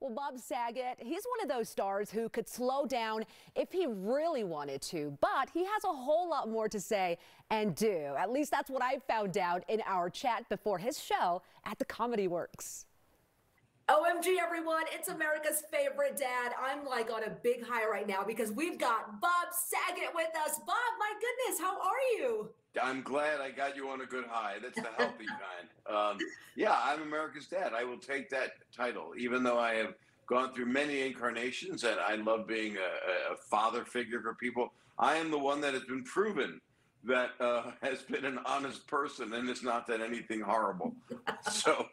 Well, Bob Saget, he's one of those stars who could slow down if he really wanted to, but he has a whole lot more to say and do. At least that's what I found out in our chat before his show at the Comedy Works. OMG, everyone, it's America's favorite dad. I'm like on a big high right now because we've got Bob Saget with us. Bob, my goodness, how are you? I'm glad I got you on a good high. That's the healthy kind. Yeah, I'm America's dad. I will take that title, even though I have gone through many incarnations and I love being a father figure for people. I am the one that has been proven that has been an honest person, and it's not that anything horrible. So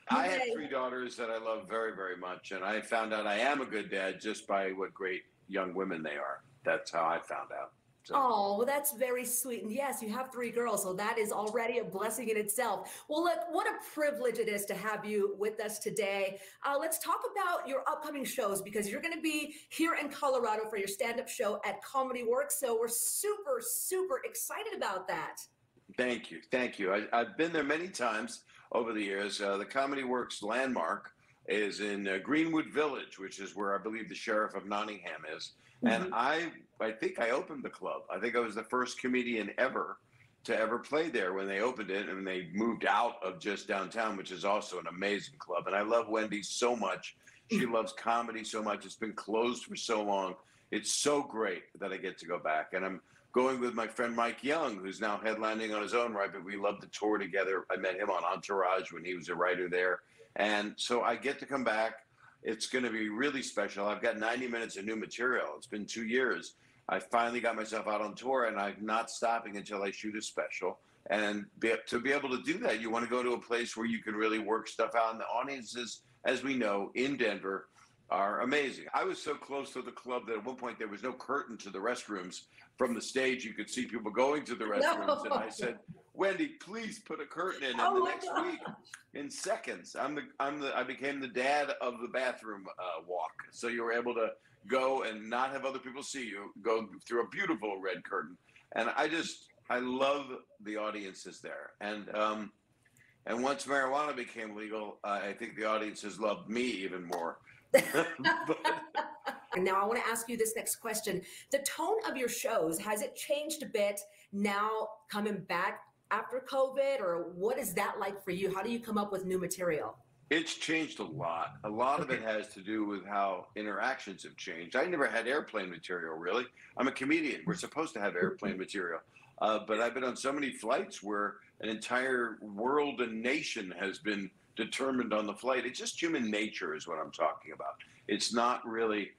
I have 3 daughters that I love very, very much, and I found out I am a good dad just by what great young women they are. That's how I found out. So. Oh, well, that's very sweet. And yes, you have 3 girls, so that is already a blessing in itself. Well, look, what a privilege it is to have you with us today. Let's talk about your upcoming shows, because you're going to be here in Colorado for your stand-up show at Comedy Works. So we're super, super excited about that. Thank you. Thank you. I've been there many times over the years. The Comedy Works landmark is in Greenwood Village, which is where I believe the sheriff of Nottingham is. And I think I opened the club. I think I was the first comedian ever to ever play there when they opened it, and they moved out of just downtown, which is also an amazing club. And I love Wendy so much. She loves comedy so much. It's been closed for so long. It's so great that I get to go back. And I'm going with my friend Mike Young, who's now headlining on his own right, but we love to tour together. I met him on Entourage when he was a writer there. And so I get to come back. It's going to be really special. I've got 90 minutes of new material. It's been 2 years. I finally got myself out on tour, and I'm not stopping until I shoot a special. And to be able to do that, you want to go to a place where you can really work stuff out. And the audiences, as we know, in Denver are amazing. I was so close to the club that at one point there was no curtain to the restrooms. From the stage, you could see people going to the restrooms. And I said, Wendy, please put a curtain in. And the next week, in seconds, I became the dad of the bathroom walk. So you were able to go and not have other people see you, go through a beautiful red curtain. And I love the audiences there. And once marijuana became legal, I think the audiences loved me even more. And now I want to ask you this next question. The tone of your shows, has it changed a bit now coming back after COVID, or what is that like for you? How do you come up with new material? It's changed a lot. A lot of it has to do with how interactions have changed. I never had airplane material, really. I'm a comedian. We're supposed to have airplane material. But I've been on so many flights where an entire world and nation has been determined on the flight. It's just human nature is what I'm talking about. It's not really,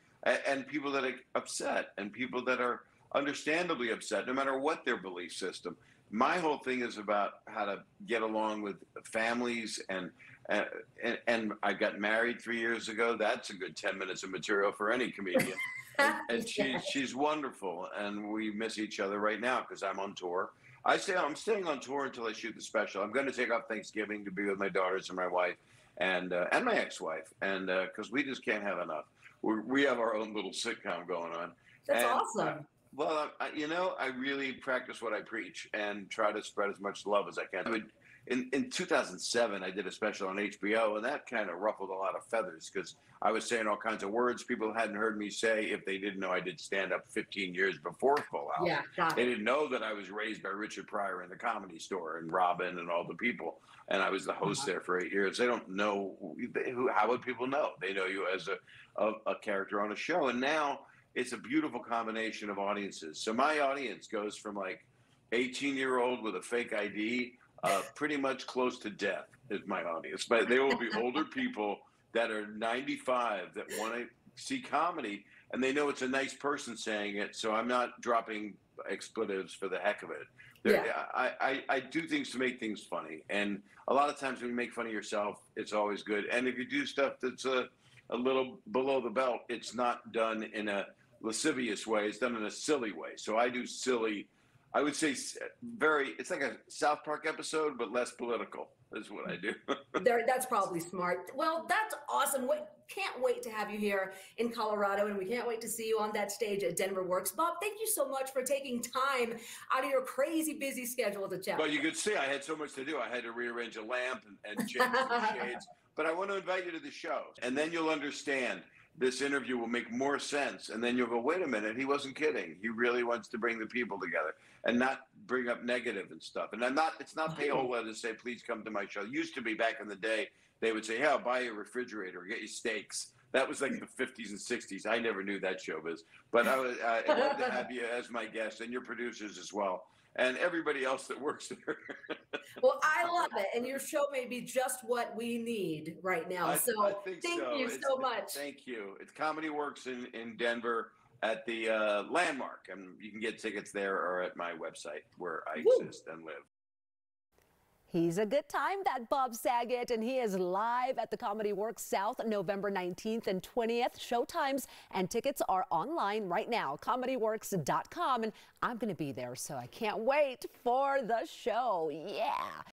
and people that are upset and people that are understandably upset, no matter what their belief system. My whole thing is about how to get along with families, and I got married 3 years ago. That's a good 10 minutes of material for any comedian. And she's wonderful, and we miss each other right now because I'm on tour. I'm staying on tour until I shoot the special. I'm going to take off Thanksgiving to be with my daughters and my wife and my ex-wife, and because we just can't have enough. We have our own little sitcom going on. That's awesome. Well, I really practice what I preach and try to spread as much love as I can. In 2007, I did a special on HBO, and that kind of ruffled a lot of feathers because I was saying all kinds of words people hadn't heard me say if they didn't know I did stand-up 15 years before Full House. Yeah, they didn't know that I was raised by Richard Pryor in the Comedy Store and Robin and all the people, and I was the host there for 8 years. They don't know how would people know? They know you as a character on a show, and now it's a beautiful combination of audiences. So my audience goes from like 18-year-old with a fake ID, pretty much close to death is my audience. But they will be older people that are 95 that want to see comedy, and they know it's a nice person saying it, so I'm not dropping expletives for the heck of it. I do things to make things funny, and a lot of times when you make fun of yourself, it's always good. And if you do stuff that's a little below the belt, it's not done in a lascivious way, it's done in a silly way. So I do silly, I would say it's like a South Park episode, but less political is what I do. That's probably smart. Well, that's awesome. Can't wait to have you here in Colorado, and we can't wait to see you on that stage at Denver Works. Bob, thank you so much for taking time out of your crazy busy schedule to chat. Well, you could see I had so much to do. I had to rearrange a lamp and change some shades. but I want to invite you to the show. And then you'll understand. This interview will make more sense. And then you'll go, wait a minute, he wasn't kidding. He really wants to bring the people together and not bring up negative and stuff. And it's not payola to say, please come to my show. It used to be back in the day, they would say, yeah, I'll buy you a refrigerator, get you steaks. That was like the 50s and 60s. I never knew that showbiz. But I would love to have you as my guest and your producers as well. And everybody else that works there. Well, I love it. And your show may be just what we need right now. I think thank so. you so much. Thank you. It's Comedy Works in Denver at the Landmark. And you can get tickets there or at my website where I exist and live. He's a good time, that Bob Saget, and he is live at the Comedy Works South November 19th and 20th. Showtimes and tickets are online right now, comedyworks.com, and I'm going to be there, so I can't wait for the show. Yeah.